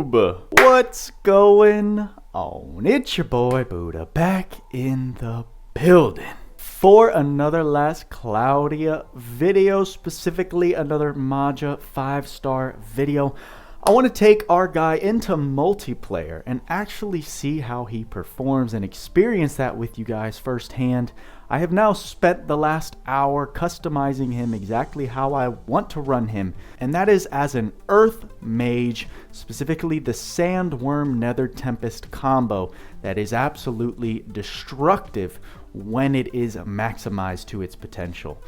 YouTube, what's going on? It's your boy Buddha back in the building for another last Cloudia video, specifically another Maja 5-star video. I want to take our guy into multiplayer and actually see how he performs and experience that with you guys firsthand. I have now spent the last hour customizing him exactly how I want to run him, and that is as an Earth Mage, specifically the Sandworm Nether Tempest combo that is absolutely destructive when it is maximized to its potential.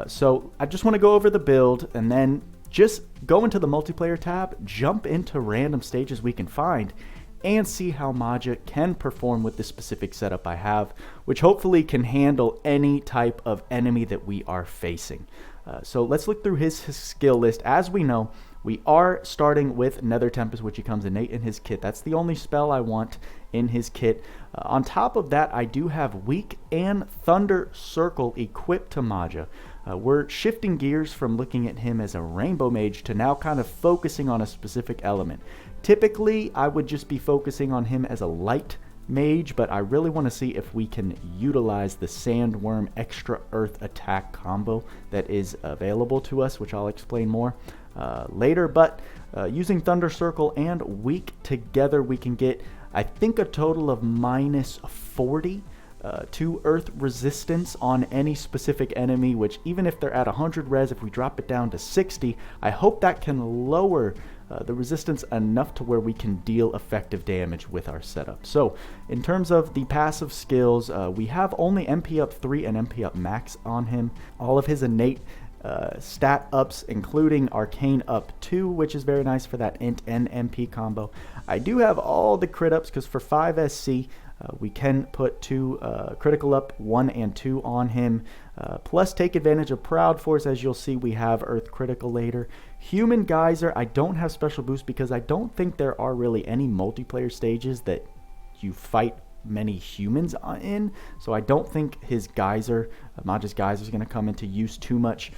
So I just want to go over the build and then just go into the multiplayer tab, jump into random stages we can find, and see how Maja can perform with the specific setup I have, which hopefully can handle any type of enemy that we are facing. So let's look through his skill list. As we know, we are starting with Nether Tempest, which he comes innate in his kit. That's the only spell I want in his kit. On top of that, I do have Weak and Thunder Circle equipped to Maja. We're shifting gears from looking at him as a Rainbow Mage to now kind of focusing on a specific element. Typically, I would just be focusing on him as a Light Mage, but I really want to see if we can utilize the Sandworm Extra Earth attack combo that is available to us, which I'll explain more later. But using Thunder Circle and Weak together, we can get, I think, a total of minus 40 to earth resistance on any specific enemy, which even if they're at 100 res, if we drop it down to 60, I hope that can lower the resistance enough to where we can deal effective damage with our setup. So in terms of the passive skills, we have only MP up 3 and MP up max on him. All of his innate stat ups, including Arcane up 2, which is very nice for that int and MP combo. I do have all the crit ups because for 5 SC, we can put 2 critical up 1 and 2 on him, plus take advantage of Proud Force. As you'll see, we have Earth Critical later. Human Geyser, I don't have special boost because I don't think there are really any multiplayer stages that you fight many humans in, so I don't think his Geyser, Maja's Geyser, is going to come into use too much.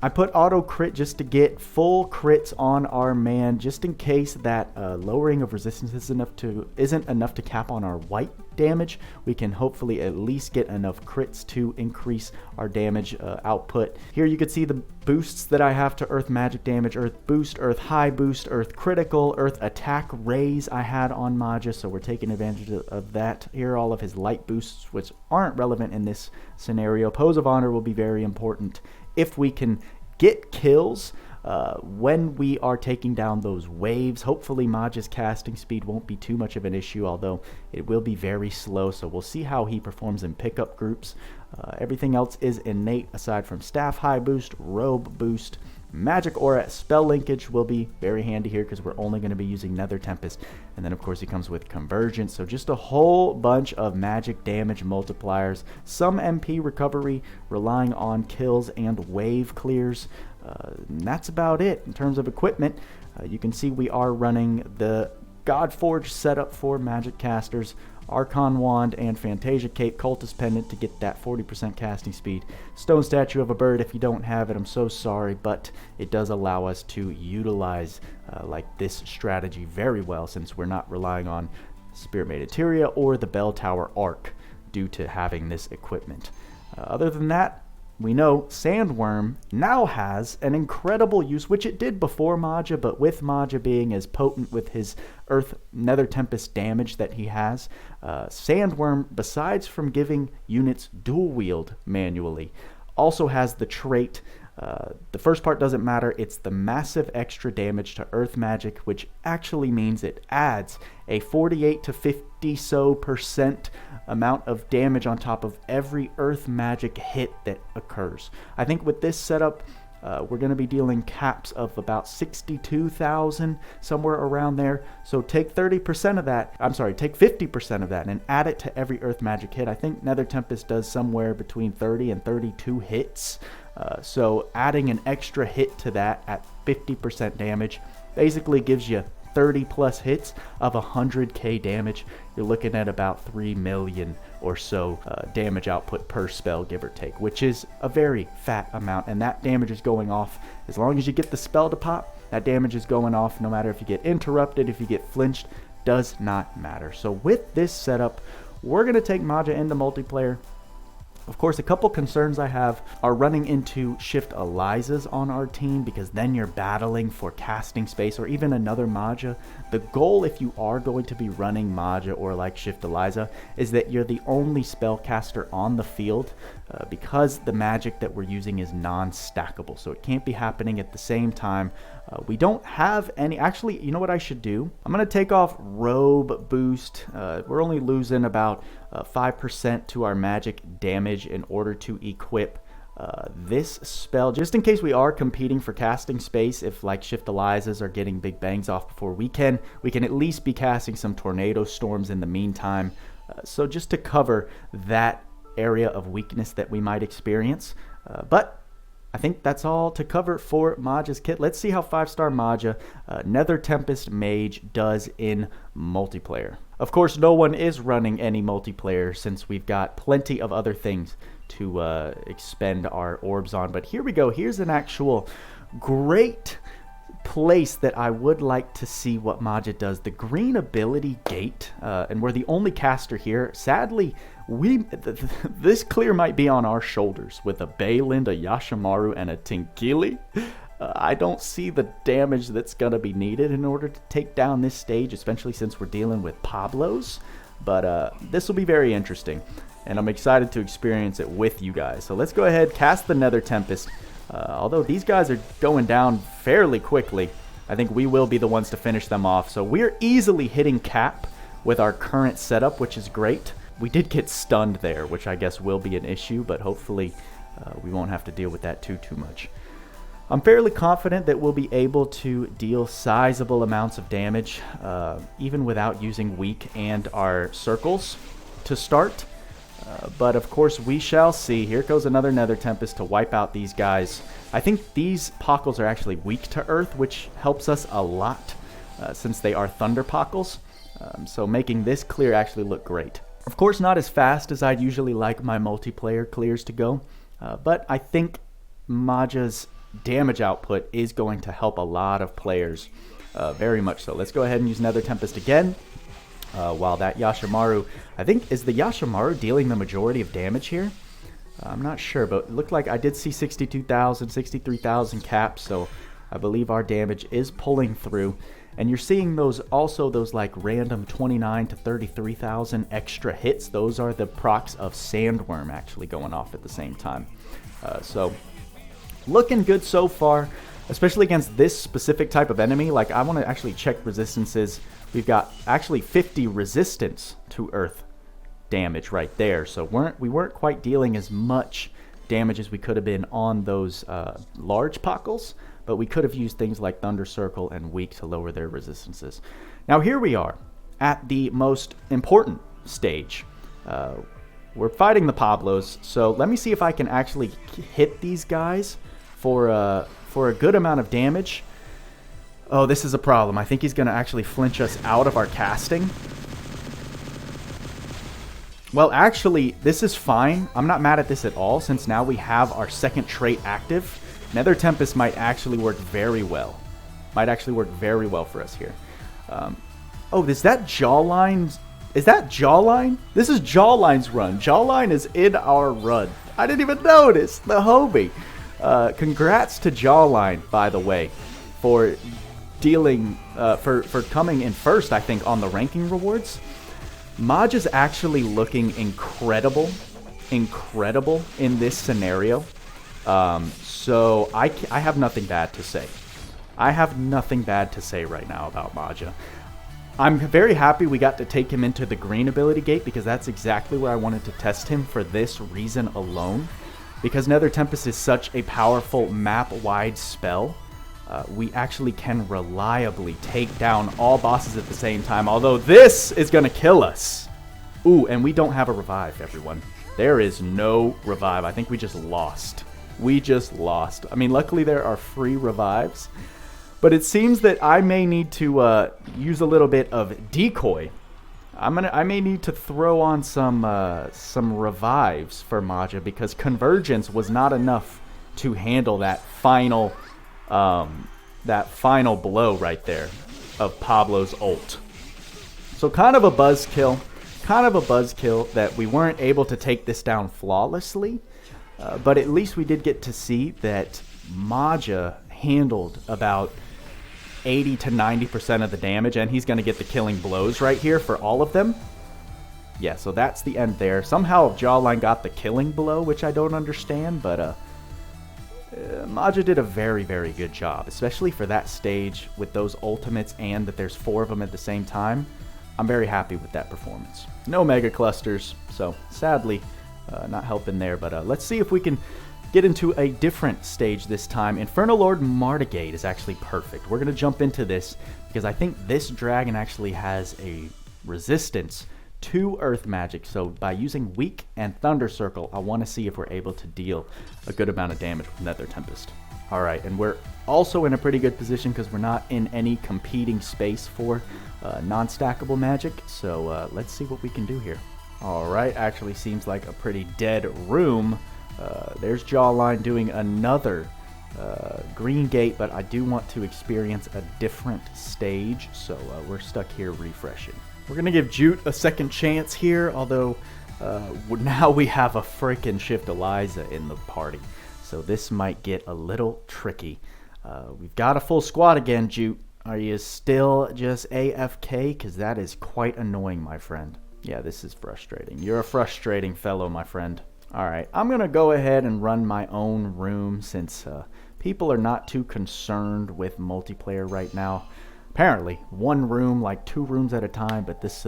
I put auto crit just to get full crits on our man, just in case that lowering of resistance isn't enough to cap on our white damage. We can hopefully at least get enough crits to increase our damage output. Here you can see the boosts that I have to Earth Magic damage: Earth Boost, Earth High Boost, Earth Critical, Earth Attack Raise I had on Maja, so we're taking advantage of that. Here are all of his light boosts, which aren't relevant in this scenario. Pose of Honor will be very important if we can get kills when we are taking down those waves. Hopefully Maja's casting speed won't be too much of an issue, although it will be very slow, so we'll see how he performs in pickup groups. Everything else is innate aside from Staff High Boost, Robe Boost. Magic Aura Spell Linkage will be very handy here because we're only going to be using Nether Tempest. And then of course he comes with Convergence, so just a whole bunch of magic damage multipliers, some MP recovery, relying on kills and wave clears. And that's about it in terms of equipment. You can see we are running the Godforge setup for magic casters, Archon Wand and Fantasia Cape, Cultist Pendant to get that 40% casting speed. Stone Statue of a Bird, if you don't have it, I'm so sorry, but it does allow us to utilize like this strategy very well, since we're not relying on Spirit Materia or the Bell Tower Arc due to having this equipment. Other than that, we know Sandworm now has an incredible use, which it did before Maja, but with Maja being as potent with his Earth Nether Tempest damage that he has, Sandworm, besides from giving units dual wield manually, also has the trait. The first part doesn't matter, it's the massive extra damage to Earth Magic, which actually means it adds a 48 to 50% amount of damage on top of every Earth Magic hit that occurs. I think with this setup, we're going to be dealing caps of about 62,000, somewhere around there. So take 30% of that, take 50% of that and add it to every Earth Magic hit. I think Nether Tempest does somewhere between 30 and 32 hits. So adding an extra hit to that at 50% damage basically gives you 30 plus hits of 100k damage, you're looking at about 3 million or so damage output per spell, give or take, which is a very fat amount. And that damage is going off as long as you get the spell to pop. That damage is going off no matter if you get interrupted, if you get flinched, does not matter. So with this setup, we're going to take Maja into multiplayer. Of course, a couple concerns I have are running into Shift Elizas on our team, because then you're battling for casting space, or even another Maja. The goal, if you are going to be running Maja or like Shift Eliza, is that you're the only spellcaster on the field, because the magic that we're using is non-stackable, so it can't be happening at the same time. We don't have any. Actually, you know what I should do? I'm going to take off Robe Boost. We're only losing about 5% to our magic damage in order to equip this spell, just in case we are competing for casting space. If like Shift Elizas are getting big bangs off before we can at least be casting some tornado storms in the meantime. So just to cover that area of weakness that we might experience. But I think that's all to cover for Maja's kit. Let's see how 5-star Maja Nether Tempest Mage does in multiplayer. Of course, no one is running any multiplayer since we've got plenty of other things to expend our orbs on. But here we go. Here's an actual great place that I would like to see what Maja does. The green ability gate, and we're the only caster here. Sadly, this clear might be on our shoulders with a Bayland, a Yashimaru, and a Tinkili. I don't see the damage that's going to be needed in order to take down this stage, especially since we're dealing with Pablos. But this will be very interesting, and I'm excited to experience it with you guys. So let's go ahead, cast the Nether Tempest. Although these guys are going down fairly quickly, I think we will be the ones to finish them off. So we're easily hitting cap with our current setup, which is great. We did get stunned there, which I guess will be an issue, but hopefully we won't have to deal with that too much. I'm fairly confident that we'll be able to deal sizable amounts of damage, even without using weak and our circles to start. But of course we shall see. Here goes another Nether Tempest to wipe out these guys. I think these Pockles are actually weak to earth, which helps us a lot since they are Thunder Pockles. So making this clear actually look great. Of course, not as fast as I'd usually like my multiplayer clears to go, but I think Maja's damage output is going to help a lot of players, very much so. Let's go ahead and use Nether Tempest again. While that Yashimaru, I think, is the Yashimaru dealing the majority of damage here? I'm not sure, but it looked like I did see 62,000, 63,000 caps, so I believe our damage is pulling through. And you're seeing those also, those like random 29 to 33,000 extra hits. Those are the procs of Sandworm actually going off at the same time. So looking good so far, especially against this specific type of enemy. Like, I want to actually check resistances. We've got actually 50 resistance to earth damage right there. So we weren't quite dealing as much damage as we could have been on those large Pockles, but we could have used things like Thunder Circle and Weak to lower their resistances. Now here we are at the most important stage. We're fighting the Pablos, so let me see if I can actually hit these guys for a good amount of damage. Oh, this is a problem. I think he's going to actually flinch us out of our casting. Well, actually, this is fine. I'm not mad at this at all, since now we have our second trait active. Nether Tempest might actually work very well. Might actually work very well for us here. Oh, is that Jawline? Is that Jawline? This is Jawline's run. Jawline is in our run. I didn't even notice. The homie. Congrats to Jawline, by the way, for dealing, for coming in first, I think, on the ranking rewards. Maj is actually looking incredible in this scenario. So I have nothing bad to say. I have nothing bad to say right now about Maja. I'm very happy we got to take him into the green ability gate, because that's exactly where I wanted to test him for this reason alone. Because Nether Tempest is such a powerful map-wide spell, we actually can reliably take down all bosses at the same time, although this is going to kill us. Ooh, and we don't have a revive, everyone. There is no revive. I think we just lost. We just lost. I mean, luckily there are free revives, But it seems that I may need to use a little bit of decoy. I may need to throw on some revives for Maja, because convergence was not enough to handle that final blow right there of Pablo's ult. So kind of a buzzkill that we weren't able to take this down flawlessly, but at least we did get to see that Maja handled about 80 to 90% of the damage, and he's going to get the killing blows right here for all of them. Yeah, so that's the end there. Somehow Jawline got the killing blow, which I don't understand, but Maja did a very, very good job, especially for that stage with those ultimates and that there's 4 of them at the same time. I'm very happy with that performance. No mega clusters, so sadly not helping there, but let's see if we can get into a different stage this time. Inferno Lord Mardagade is actually perfect. We're going to jump into this because I think this dragon actually has a resistance to earth magic. So by using Weak and Thunder Circle, I want to see if we're able to deal a good amount of damage with Nether Tempest. Alright, and we're also in a pretty good position because we're not in any competing space for non-stackable magic. So let's see what we can do here. Alright, actually seems like a pretty dead room. There's Jawline doing another green gate, but I do want to experience a different stage, so we're stuck here refreshing. We're going to give Jute a second chance here, although now we have a frickin' Shift Eliza in the party, so this might get a little tricky. We've got a full squad again, Jute. Are you still just AFK? Because that is quite annoying, my friend. Yeah, this is frustrating. You're a frustrating fellow, my friend. Alright, I'm going to go ahead and run my own room since people are not too concerned with multiplayer right now. Apparently, one room, like 2 rooms at a time, but this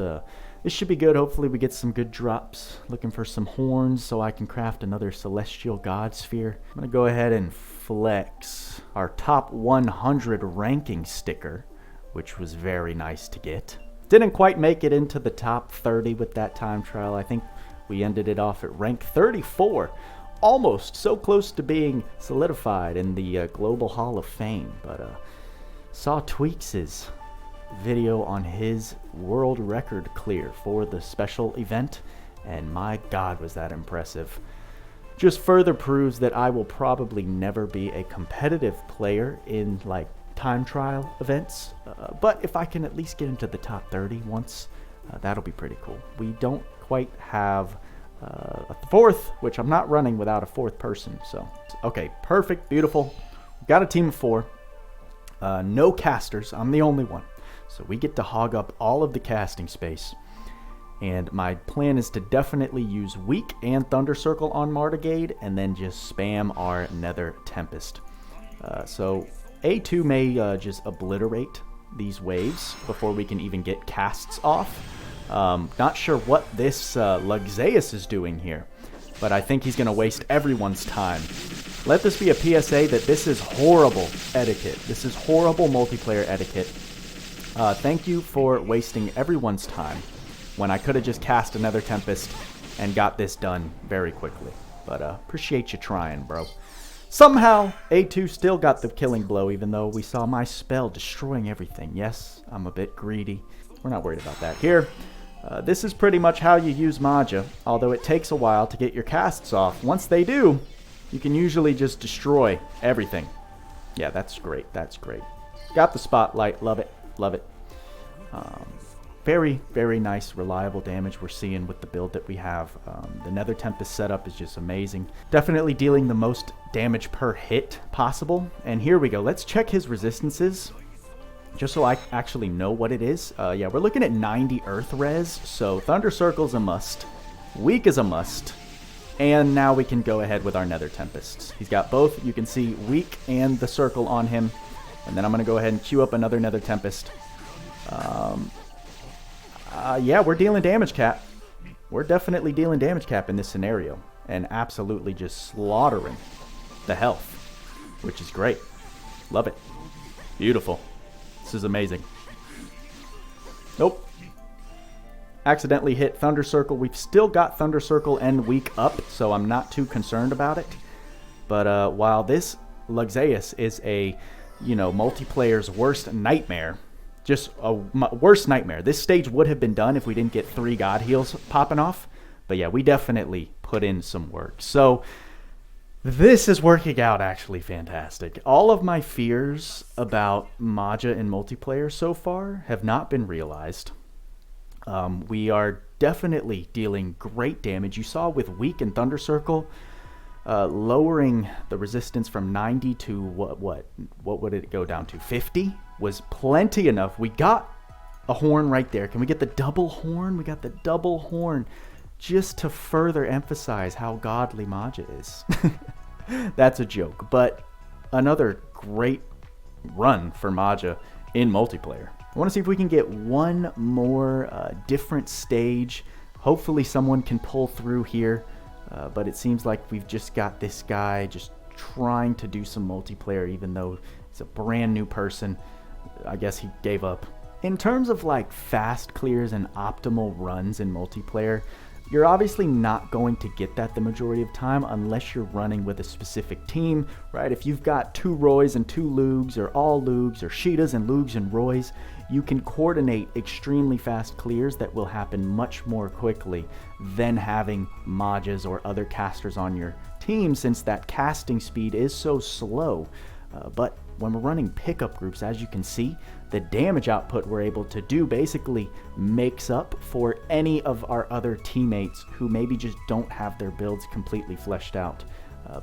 should be good. Hopefully we get some good drops. Looking for some horns so I can craft another Celestial God Sphere. I'm going to go ahead and flex our top 100 ranking sticker, which was very nice to get. Didn't quite make it into the top 30 with that time trial. I think we ended it off at rank 34. Almost so close to being solidified in the Global Hall of Fame. But saw Tweaks' video on his world record clear for the special event, and my god was that impressive. Just further proves that I will probably never be a competitive player in like time trial events, but if I can at least get into the top 30 once, that'll be pretty cool. We don't quite have a 4th, which I'm not running without a 4th person, so okay, perfect, beautiful. Got a team of 4. No casters, I'm the only one, so we get to hog up all of the casting space. And my plan is to definitely use Weak and Thunder Circle on Mardagade, and then just spam our Nether Tempest. So A2 may just obliterate these waves before we can even get casts off. Not sure what this Luxeus is doing here, but I think he's going to waste everyone's time. Let this be a PSA that this is horrible etiquette. This is horrible multiplayer etiquette. Thank you for wasting everyone's time when I could have just cast another Tempest and got this done very quickly. But appreciate you trying, bro. Somehow, A2 still got the killing blow, even though we saw my spell destroying everything. Yes, I'm a bit greedy. We're not worried about that here. This is pretty much how you use Maja, although it takes a while to get your casts off. Once they do, you can usually just destroy everything. Yeah, that's great. That's great. Got the spotlight. Love it. Love it. Very, very nice, reliable damage we're seeing with the build that we have. The Nether Tempest setup is just amazing. Definitely dealing the most damage per hit possible. And here we go. Let's check his resistances, just so I actually know what it is. Yeah, we're looking at 90 Earth Res, so Thunder Circle's a must. Weak is a must. And now we can go ahead with our Nether Tempests. He's got both. You can see Weak and the Circle on him. And then I'm going to go ahead and queue up another Nether Tempest. Yeah, we're dealing damage cap. We're definitely dealing damage cap in this scenario. And absolutely just slaughtering the health, which is great. Love it. Beautiful. This is amazing. Nope. Accidentally hit Thunder Circle. We've still got Thunder Circle and Weak up, so I'm not too concerned about it. But while this Luxeus is a you know, multiplayer's worst nightmare. Just a worst nightmare. This stage would have been done if we didn't get 3 God heals popping off. But yeah, we definitely put in some work. So this is working out actually fantastic. All of my fears about Maja in multiplayer so far have not been realized. We are definitely dealing great damage. You saw with Weak and Thunder Circle, lowering the resistance from 90 to what would it go down to? 50 was plenty enough. We got a horn right there. Can we get the double horn? We got the double horn just to further emphasize how godly Maja is. That's a joke, but another great run for Maja in multiplayer. I want to see if we can get one more different stage. Hopefully someone can pull through here, but it seems like we've just got this guy just trying to do some multiplayer, even though he's a brand new person. I guess he gave up. In terms of like fast clears and optimal runs in multiplayer, you're obviously not going to get that the majority of time unless you're running with a specific team, right? If you've got 2 Roys and 2 Lugs, or all Lugs, or Sheetas and Lugs and Roys, you can coordinate extremely fast clears that will happen much more quickly than having Majas or other casters on your team, since that casting speed is so slow. But when we're running pickup groups, as you can see, the damage output we're able to do basically makes up for any of our other teammates who maybe just don't have their builds completely fleshed out.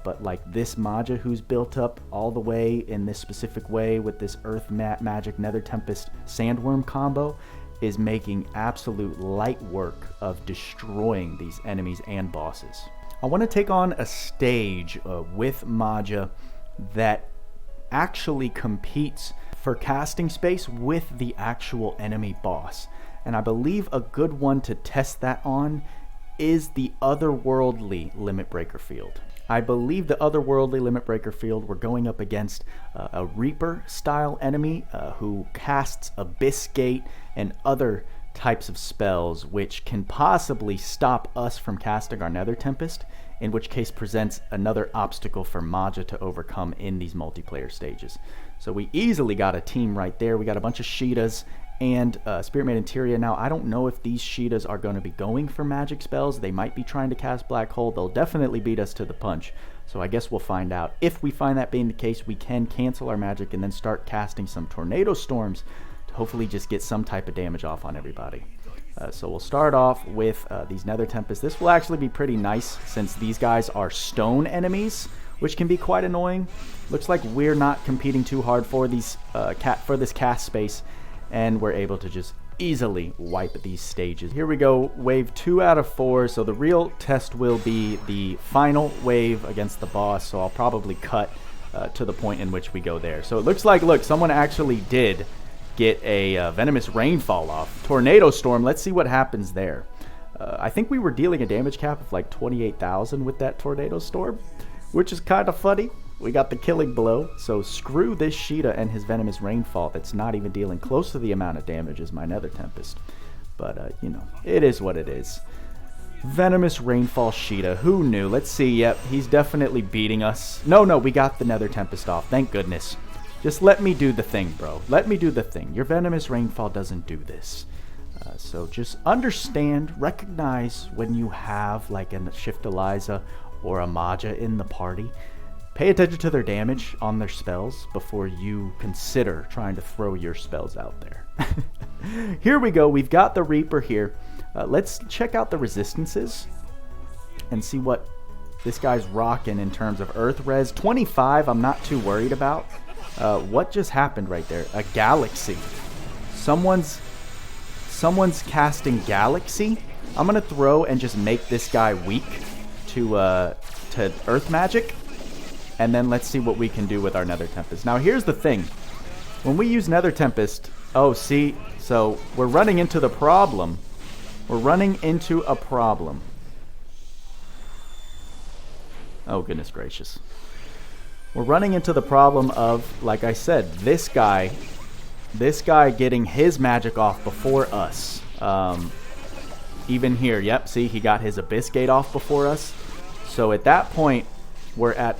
But like this Maja, who's built up all the way in this specific way with this Earth Magic Nether Tempest Sandworm combo, is making absolute light work of destroying these enemies and bosses. I want to take on a stage with Maja that actually competes for casting space with the actual enemy boss. And I believe a good one to test that on is the Otherworldly Limit Breaker field. I believe the Otherworldly Limit Breaker field, we're going up against a Reaper style enemy who casts Abyss Gate and other types of spells which can possibly stop us from casting our Nether Tempest, in which case presents another obstacle for Maja to overcome in these multiplayer stages. So we easily got a team right there. We got a bunch of Sheetas and Spirit Maiden Tyria. Now, I don't know if these Sheetas are going to be going for magic spells. They might be trying to cast Black Hole. They'll definitely beat us to the punch. So I guess we'll find out. If we find that being the case, we can cancel our magic and then start casting some Tornado Storms to hopefully just get some type of damage off on everybody. So we'll start off with these Nether Tempests. This will actually be pretty nice since these guys are stone enemies, which can be quite annoying. Looks like we're not competing too hard for these this cast space, and we're able to just easily wipe these stages. Here we go, wave 2 out of 4. So the real test will be the final wave against the boss. So I'll probably cut to the point in which we go there. So it looks like, look, someone actually did get a Venomous Rainfall off. Tornado Storm, let's see what happens there. I think we were dealing a damage cap of like 28,000 with that Tornado Storm, which is kind of funny. We got the killing blow, so screw this Sheeta and his Venomous Rainfall that's not even dealing close to the amount of damage as my Nether Tempest. But, you know, it is what it is. Venomous Rainfall Sheeta, who knew? Let's see, yep, he's definitely beating us. No, we got the Nether Tempest off, thank goodness. Just let me do the thing, bro. Let me do the thing. Your Venomous Rainfall doesn't do this. So just understand, recognize when you have like a Shift Eliza or a Maja in the party. Pay attention to their damage on their spells before you consider trying to throw your spells out there. Here we go. We've got the Reaper here. Let's check out the resistances and see what this guy's rocking in terms of Earth Res. 25, I'm not too worried about. What just happened right there? A Galaxy. Someone's casting Galaxy. I'm gonna throw and just make this guy weak to Earth Magic, and then let's see what we can do with our Nether Tempest. Now here's the thing. When we use Nether Tempest, oh, see, so we're running into the problem. We're running into a problem. Oh, goodness gracious. We're running into the problem of, like I said, this guy getting his magic off before us. Even here, yep, see, he got his Abyss Gate off before us. So at that point, we're at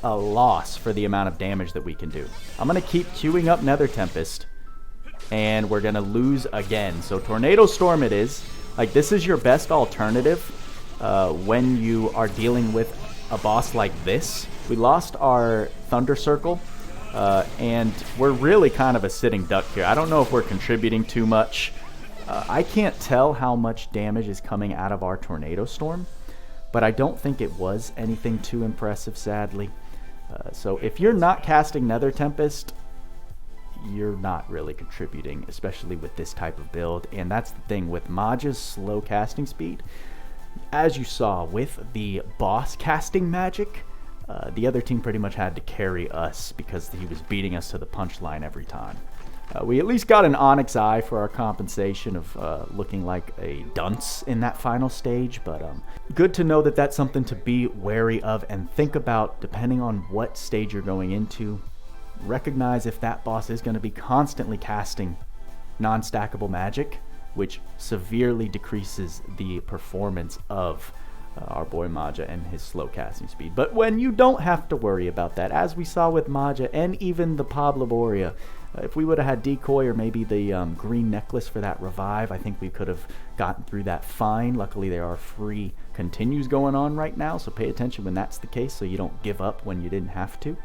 a loss for the amount of damage that we can do. I'm going to keep queuing up Nether Tempest, and we're going to lose again. So Tornado Storm it is. Like, this is your best alternative when you are dealing with a boss like this. We lost our Thunder Circle, and we're really kind of a sitting duck here. I don't know if we're contributing too much. I can't tell how much damage is coming out of our Tornado Storm, but I don't think it was anything too impressive, sadly. So if you're not casting Nether Tempest, you're not really contributing, especially with this type of build. And that's the thing with Maja's slow casting speed. As you saw with the boss casting magic, the other team pretty much had to carry us because he was beating us to the punchline every time. We at least got an Onyx Eye for our compensation of looking like a dunce in that final stage, but good to know that that's something to be wary of and think about depending on what stage you're going into. Recognize if that boss is going to be constantly casting non-stackable magic, which severely decreases the performance of our boy Maja and his slow casting speed. But when you don't have to worry about that, as we saw with Maja and even the Poblaboria, if we would have had Decoy or maybe the green necklace for that revive, I think we could have gotten through that fine. Luckily, there are free continues going on right now, so pay attention when that's the case so you don't give up when you didn't have to.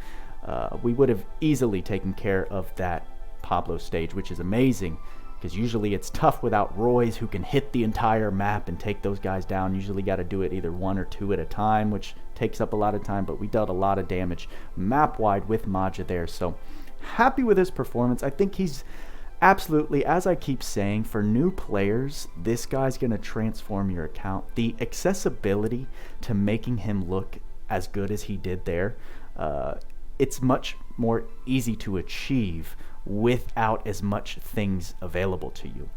We would have easily taken care of that Pablo stage, which is amazing because usually it's tough without Roys who can hit the entire map and take those guys down. Usually got to do it either 1 or 2 at a time, which takes up a lot of time, but we dealt a lot of damage map-wide with Maja there, so happy with his performance. I think he's absolutely, as I keep saying, for new players, this guy's going to transform your account. The accessibility to making him look as good as he did there, it's much more easy to achieve without as much things available to you.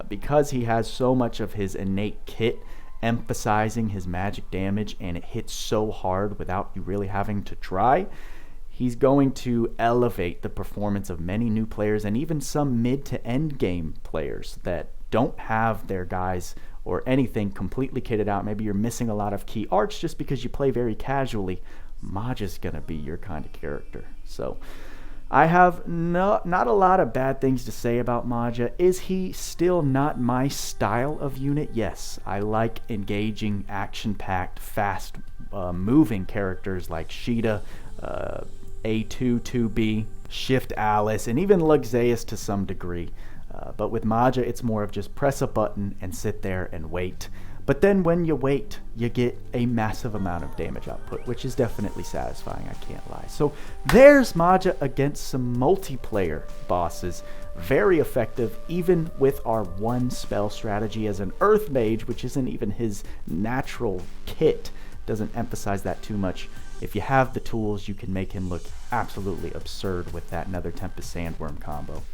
Because he has so much of his innate kit emphasizing his magic damage and it hits so hard without you really having to try, he's going to elevate the performance of many new players and even some mid to end game players that don't have their guys or anything completely kitted out. Maybe you're missing a lot of key arts just because you play very casually. Maja's gonna be your kind of character. So I have not a lot of bad things to say about Maja. Is he still not my style of unit? Yes, I like engaging, action-packed, fast moving characters like Sheeta, A2, 2B, Shift Alice, and even Luxeus to some degree. But with Maja, it's more of just press a button and sit there and wait. But then when you wait, you get a massive amount of damage output, which is definitely satisfying, I can't lie. So there's Maja against some multiplayer bosses. Very effective, even with our one spell strategy as an Earth Mage, which isn't even his natural kit. Doesn't emphasize that too much. If you have the tools, you can make him look absolutely absurd with that Nether Tempest Sandworm combo.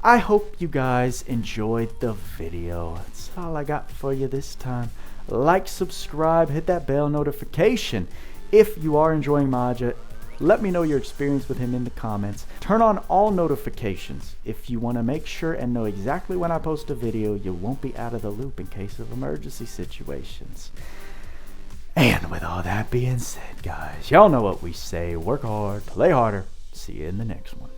I hope you guys enjoyed the video. That's all I got for you this time. Like, subscribe, hit that bell notification. If you are enjoying Maja, let me know your experience with him in the comments. Turn on all notifications if you want to make sure and know exactly when I post a video. You won't be out of the loop in case of emergency situations. And with all that being said, guys, y'all know what we say. Work hard, play harder. See you in the next one.